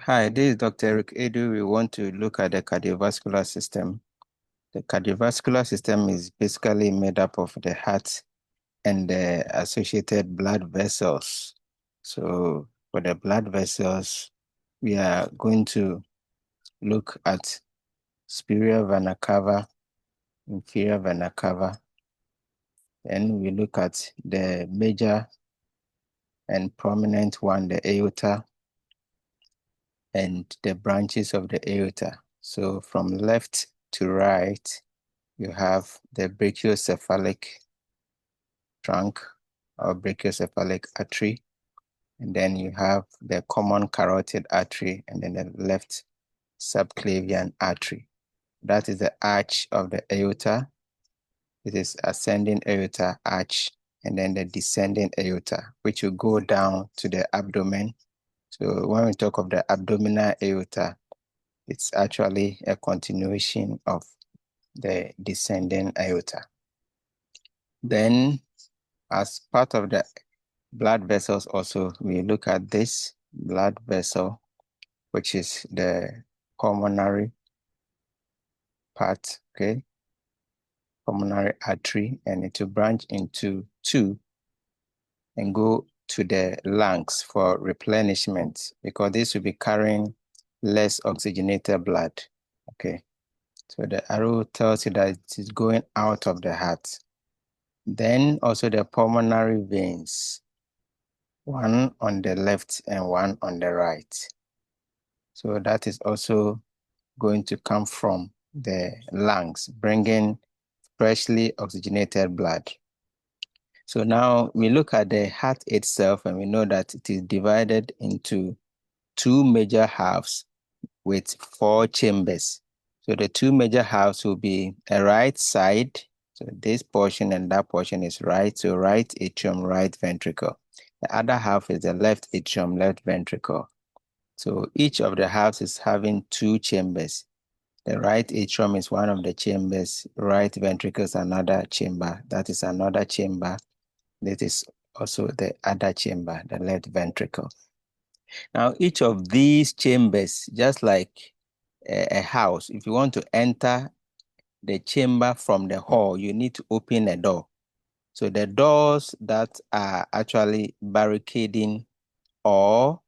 Hi, this is Dr. Eric Edu. We want to look at the cardiovascular system. The cardiovascular system is basically made up of the heart and the associated blood vessels. So for the blood vessels, we are going to look at superior vena cava, inferior vena cava. Then we look at the major and prominent one, the aorta, and the branches of the aorta. So from left to right, you have the brachiocephalic trunk or brachiocephalic artery, and then you have the common carotid artery, and then the left subclavian artery. That is the arch of the aorta. It is ascending aorta arch, and then the descending aorta, which will go down to the abdomen. So when we talk of the abdominal aorta, it's actually a continuation of the descending aorta. Then, as part of the blood vessels also, we look at this blood vessel, which is the pulmonary part, okay? Pulmonary artery, and it will branch into two and go to the lungs for replenishment, because this will be carrying less oxygenated blood, okay? So the arrow tells you that it is going out of the heart. Then also the pulmonary veins, one on the left and one on the right. So that is also going to come from the lungs, bringing freshly oxygenated blood. So now we look at the heart itself, and we know that it is divided into two major halves with four chambers. So the two major halves will be a right side. So this portion and that portion is right. So right atrium, right ventricle. The other half is the left atrium, left ventricle. So each of the halves is having two chambers. The right atrium is one of the chambers, right ventricle is another chamber. That is another chamber. This is also the other chamber, the left ventricle. Now, each of these chambers, just like a house, if you want to enter the chamber from the hall, you need to open a door. So the doors that are actually barricading or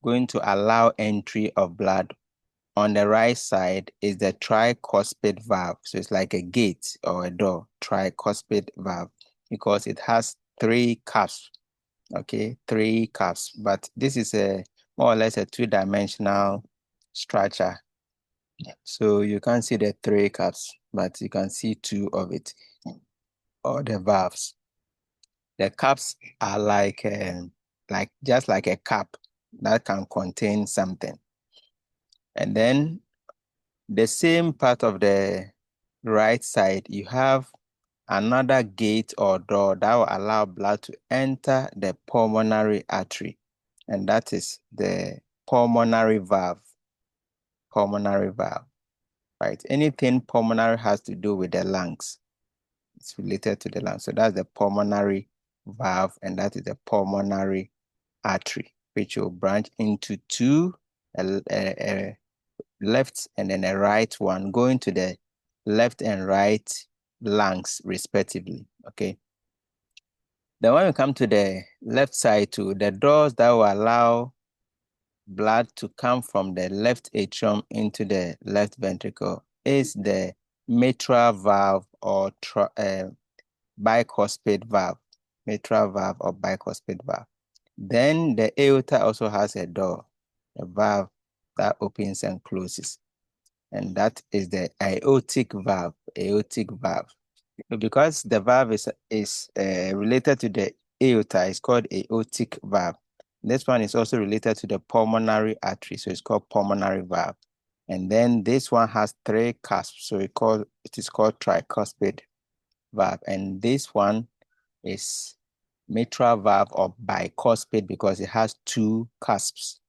going to allow entry of blood on the right side is the tricuspid valve. So it's like a gate or a door, tricuspid valve, because it has three cusps. Okay, three cusps, but this is a more or less a two-dimensional structure. So you can't see the three cusps, but you can see two of it, or the valves. The cups are like just like a cup that can contain something. And then the same part of the right side, you have another gate or door that will allow blood to enter the pulmonary artery, and that is the pulmonary valve. Pulmonary valve, right? Anything pulmonary has to do with the lungs. It's related to the lungs. So that's the pulmonary valve, and that is the pulmonary artery, which will branch into two, a left and then a right one, going to the left and right lungs, respectively, okay? Then when we come to the left side too, the doors that will allow blood to come from the left atrium into the left ventricle is the mitral valve or bicuspid valve, mitral valve or bicuspid valve. Then the aorta also has a door, a valve that opens and closes, and that is the aortic valve, aortic valve. Because the valve is related to the aorta, it's called aortic valve. This one is also related to the pulmonary artery, so it's called pulmonary valve. And then this one has three cusps, so it is called tricuspid valve. And this one is mitral valve or bicuspid because it has two cusps.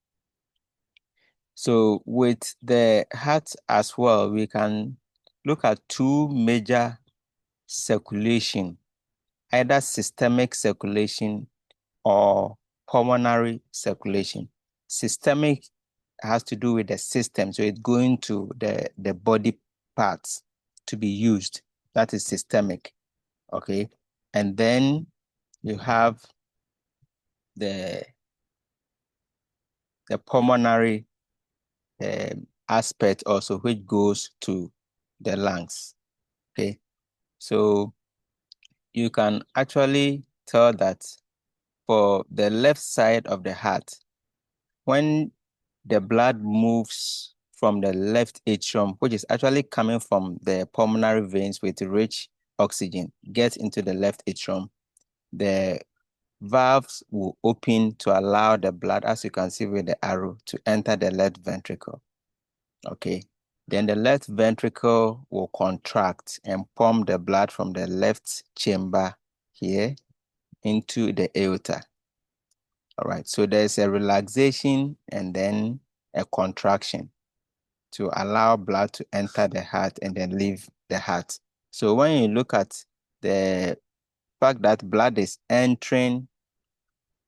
So with the heart as well, we can look at two major circulation, either systemic circulation or pulmonary circulation. Systemic has to do with the system. So it's going to the body parts to be used. That is systemic. Okay. And then you have the pulmonary aspect also, which goes to the lungs. Okay. So you can actually tell that for the left side of the heart, when the blood moves from the left atrium, which is actually coming from the pulmonary veins with rich oxygen, gets into the left atrium, the valves will open to allow the blood, as you can see with the arrow, to enter the left ventricle. Okay. Then the left ventricle will contract and pump the blood from the left chamber here into the aorta. All right. So there's a relaxation and then a contraction to allow blood to enter the heart and then leave the heart. So when you look at the fact that blood is entering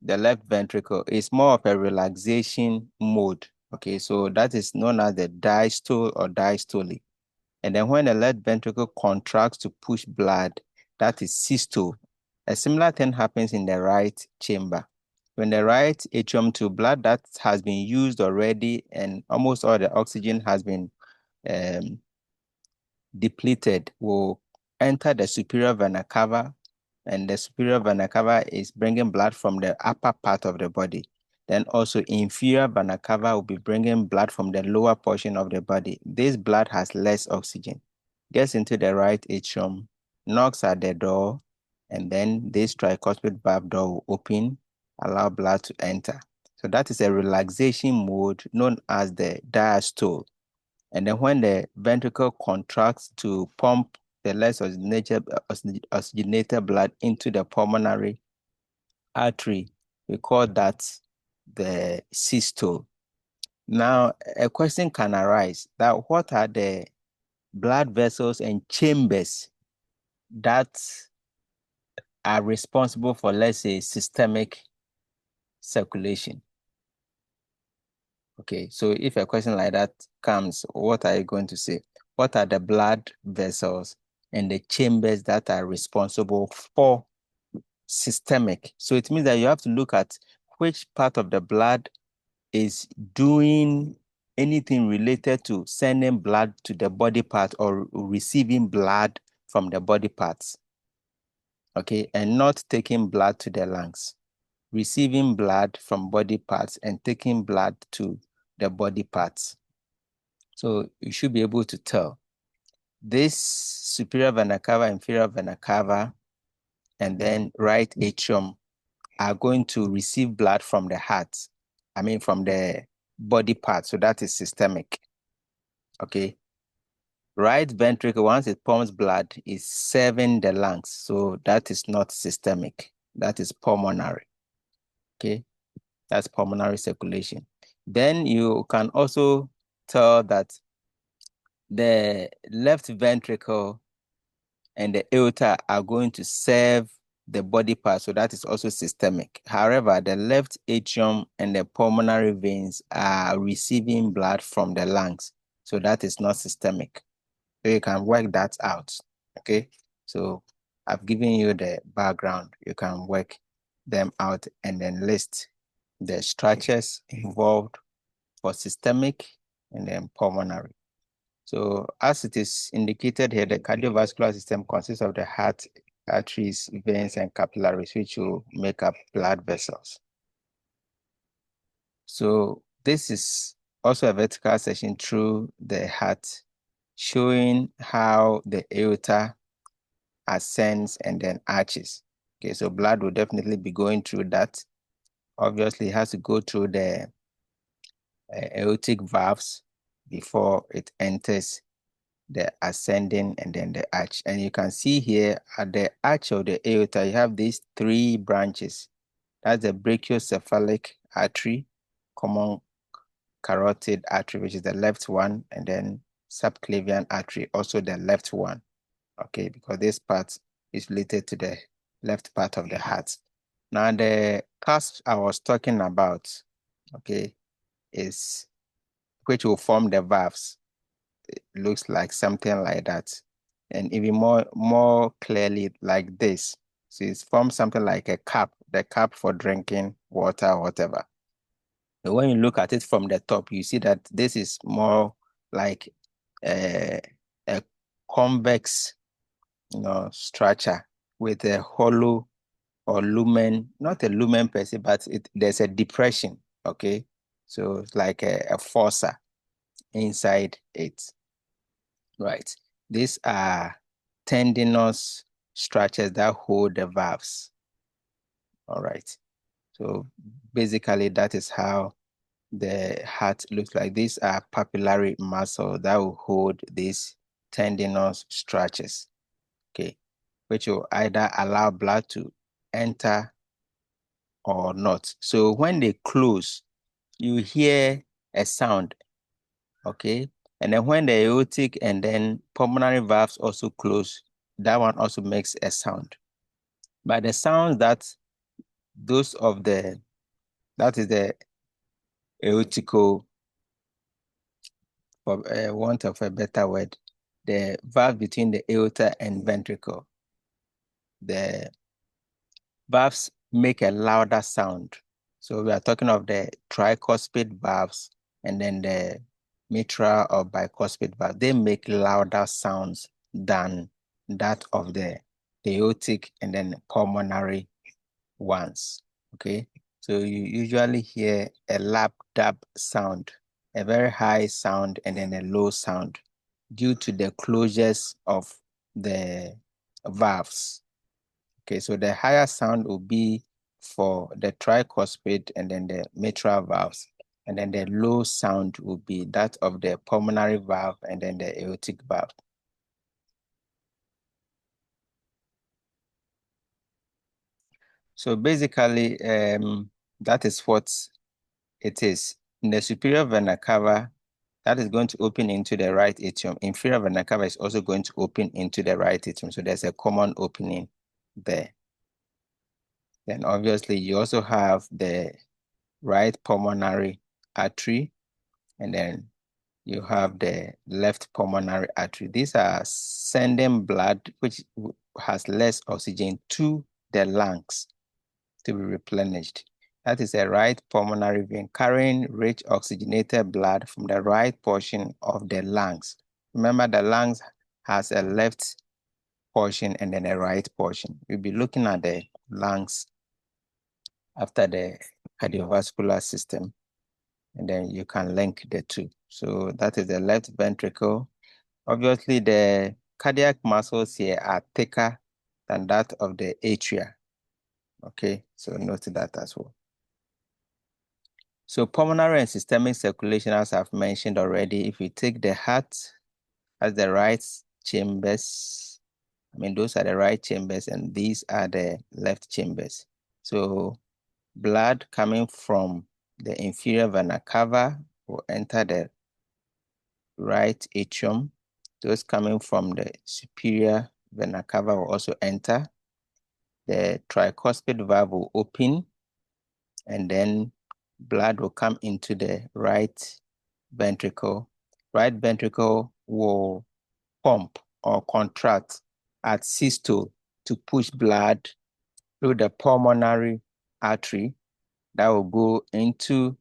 the left ventricle, it's more of a relaxation mode. Okay, so that is known as the diastole or diastole. And then when the left ventricle contracts to push blood, that is systole. A similar thing happens in the right chamber. When the right atrium to blood that has been used already and almost all the oxygen has been depleted will enter the superior vena cava, and the superior vena cava is bringing blood from the upper part of the body. Then also inferior vena cava will be bringing blood from the lower portion of the body. This blood has less oxygen, gets into the right atrium, knocks at the door, and then this tricuspid valve door will open, allow blood to enter. So that is a relaxation mode known as the diastole. And then when the ventricle contracts to pump the less oxygenated blood into the pulmonary artery, we call that the systole. Now, a question can arise that what are the blood vessels and chambers that are responsible for, let's say, systemic circulation? Okay, so if a question like that comes, what are you going to say? What are the blood vessels and the chambers that are responsible for systemic? So it means that you have to look at which part of the blood is doing anything related to sending blood to the body part or receiving blood from the body parts. Okay, and not taking blood to the lungs. Receiving blood from body parts and taking blood to the body parts. So you should be able to tell. This superior vena cava, inferior vena cava, and then right atrium are going to receive blood from the heart. I mean, from the body part. So that is systemic. Okay. Right ventricle, once it pumps blood, is serving the lungs. So that is not systemic. That is pulmonary. Okay. That's pulmonary circulation. Then you can also tell that the left ventricle and the aorta are going to serve the body part, so that is also systemic. However, the left atrium and the pulmonary veins are receiving blood from the lungs, so that is not systemic. So you can work that out, okay? So I've given you the background. You can work them out and then list the structures involved for systemic and then pulmonary. So as it is indicated here, the cardiovascular system consists of the heart, arteries, veins, and capillaries, which will make up blood vessels. So this is also a vertical section through the heart, showing how the aorta ascends and then arches. Okay, so blood will definitely be going through that. Obviously, it has to go through the aortic valves before it enters the ascending and then the arch. And you can see here at the arch of the aorta, you have these three branches. That's the brachiocephalic artery, common carotid artery, which is the left one, and then subclavian artery, also the left one. Okay, because this part is related to the left part of the heart. Now the cusp I was talking about, okay, is, which will form the valves. It looks like something like that. And even more clearly like this. So it's formed something like a cup, the cup for drinking water or whatever. But when you look at it from the top, you see that this is more like a convex, structure with a hollow or lumen, not a lumen per se, but there's a depression, okay? So it's like a fossa inside it, right? These are tendinous structures that hold the valves, all right? So basically that is how the heart looks like. These are papillary muscle that will hold these tendinous structures, okay, which will either allow blood to enter or not. So when they close, you hear a sound, okay? And then when the aortic and then pulmonary valves also close, that one also makes a sound. But the sounds that that is the aortical, for want of a better word, the valve between the aorta and ventricle, the valves make a louder sound. So we are talking of the tricuspid valves and then the mitral or bicuspid valve. They make louder sounds than that of the aortic and then pulmonary ones. Okay, so you usually hear a lap dab sound, a very high sound, and then a low sound due to the closures of the valves. Okay, so the higher sound will be for the tricuspid and then the mitral valves, and then the low sound will be that of the pulmonary valve and then the aortic valve. So basically, that is what it is. In the superior vena cava, that is going to open into the right atrium. Inferior vena cava is also going to open into the right atrium. So there's a common opening there. Then obviously you also have the right pulmonary artery, and then you have the left pulmonary artery. These are sending blood which has less oxygen to the lungs to be replenished. That is a right pulmonary vein carrying rich oxygenated blood from the right portion of the lungs. Remember, the lungs has a left portion and then a right portion. We'll be looking at the lungs after the cardiovascular system, and then you can link the two. So that is the left ventricle. Obviously, the cardiac muscles here are thicker than that of the atria. Okay, so note that as well. So pulmonary and systemic circulation, as I've mentioned already, if we take the heart as the right chambers, those are the right chambers and these are the left chambers. So blood coming from the inferior vena cava will enter the right atrium. Those coming from the superior vena cava will also enter. The tricuspid valve will open, and then blood will come into the right ventricle. Right ventricle will pump or contract at systole to push blood through the pulmonary artery that will go into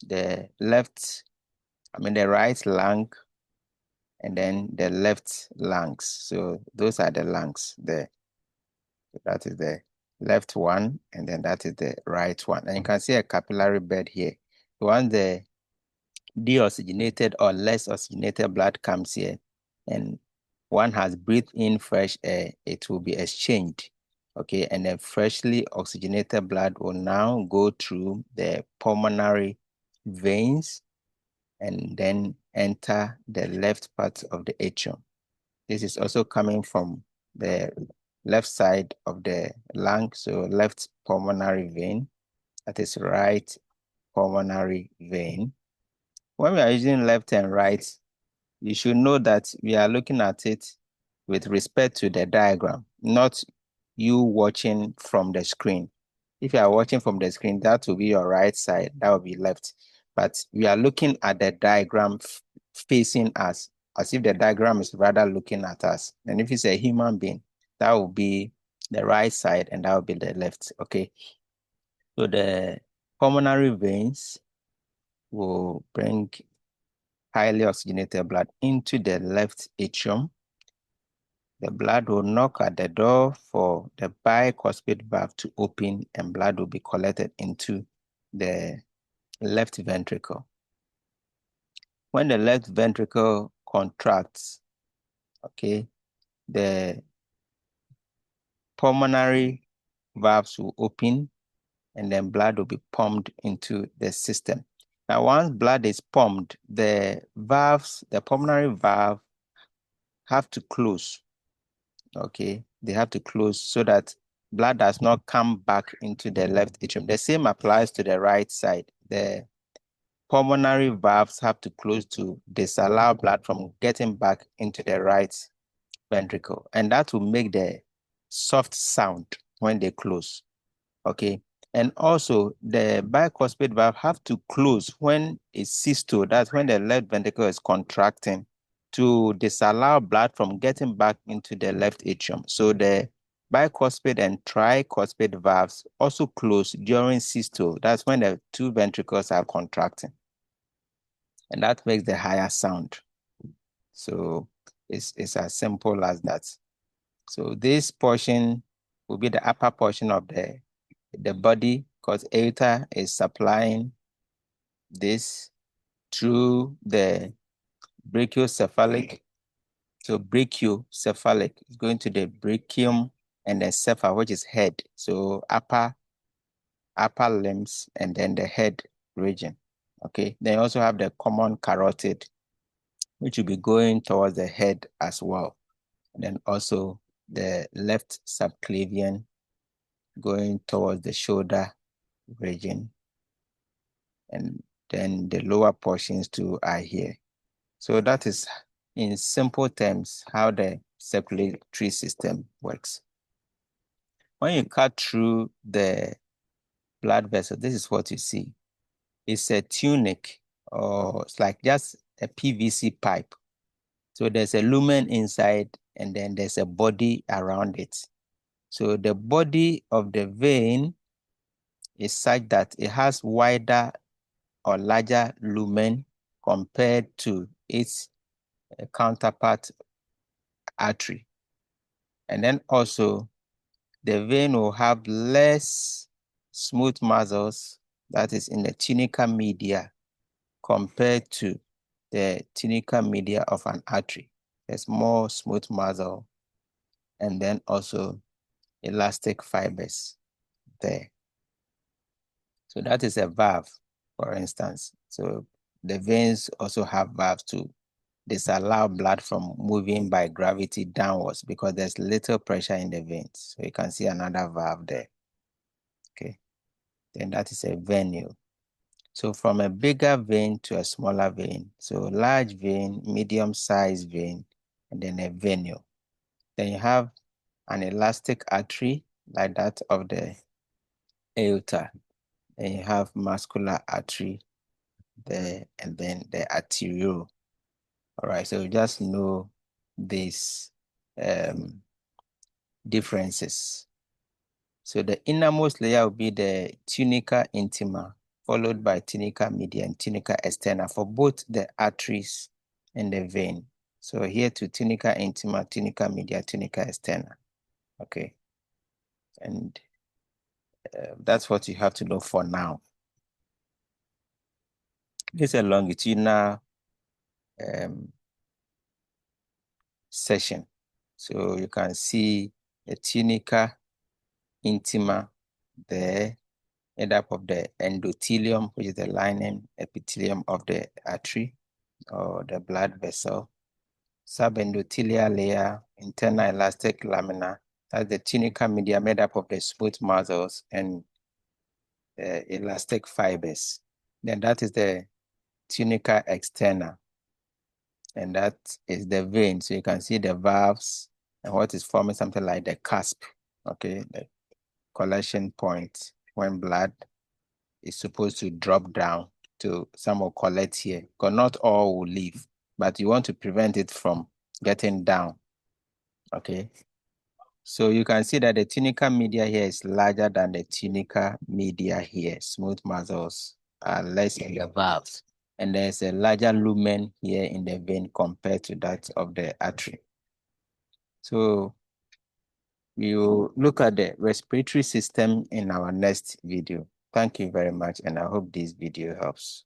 the the right lung and then the left lungs. So those are the lungs there. So that is the left one, and then that is the right one. And you can see a capillary bed here. Once the deoxygenated or less oxygenated blood comes here and one has breathed in fresh air, it will be exchanged. Okay, and then freshly oxygenated blood will now go through the pulmonary veins and then enter the left part of the atrium. This is also coming from the left side of the lung, so left pulmonary vein, that is right pulmonary vein. When we are using left and right, you should know that we are looking at it with respect to the diagram, not you watching from the screen. If you are watching from the screen, that will be your right side, that will be left. but we are looking at the diagram facing us, as if the diagram is rather looking at us. And if it's a human being, that will be the right side and that will be the left, okay? So the pulmonary veins will bring highly oxygenated blood into the left atrium. The blood will knock at the door for the bicuspid valve to open and blood will be collected into the left ventricle. When the left ventricle contracts, okay, the pulmonary valves will open and then blood will be pumped into the system. Now, once blood is pumped, the valves, the pulmonary valve have to close, okay? They have to close so that blood does not come back into the left atrium. The same applies to the right side. The pulmonary valves have to close to disallow blood from getting back into the right ventricle. And that will make the soft sound when they close, okay? And also the bicuspid valve have to close when it's systole, that's when the left ventricle is contracting, to disallow blood from getting back into the left atrium. So the bicuspid and tricuspid valves also close during systole. That's when the two ventricles are contracting. And that makes the higher sound. So it's as simple as that. So this portion will be the upper portion of the body, because aorta is supplying this through the brachiocephalic. So brachiocephalic is going to the brachium and the cepha, which is head. So upper limbs and then the head region. Okay. Then you also have the common carotid, which will be going towards the head as well. And then also the left subclavian going towards the shoulder region. And then the lower portions too are here. So that is, in simple terms, how the circulatory system works. When you cut through the blood vessel, this is what you see. It's a tunic, or it's like just a PVC pipe. So there's a lumen inside and then there's a body around it. So the body of the vein is such that it has wider or larger lumen compared to its counterpart artery. And then also the vein will have less smooth muscles, that is in the tunica media, compared to the tunica media of an artery. There's more smooth muscle and then also elastic fibers there. So that is a valve, for instance. So the veins also have valves to disallow blood from moving by gravity downwards because there's little pressure in the veins. So you can see another valve there. Okay. Then that is a venule. So from a bigger vein to a smaller vein. So large vein, medium-sized vein, and then a venule. Then you have an elastic artery like that of the aorta. Then you have muscular artery there, and then the arteriole. All right, so just know these differences. So the innermost layer will be the tunica intima, followed by tunica media and tunica externa for both the arteries and the vein. So here to tunica intima, tunica media, tunica externa. Okay. And that's what you have to know for now. This is a longitudinal section. So you can see the tunica intima there, made up of the endothelium, which is the lining epithelium of the artery or the blood vessel, subendothelial layer, internal elastic lamina, that's the tunica media, made up of the smooth muscles and elastic fibers. Then that is the tunica externa, and that is the vein. So you can see the valves and what is forming something like the cusp, okay, the collection point when blood is supposed to drop down to some will collect here, because not all will leave, but you want to prevent it from getting down. Okay. So you can see that the tunica media here is larger than the tunica media here. Smooth muscles are less in the valves. And there's a larger lumen here in the vein compared to that of the artery. So we will look at the respiratory system in our next video. Thank you very much, and I hope this video helps.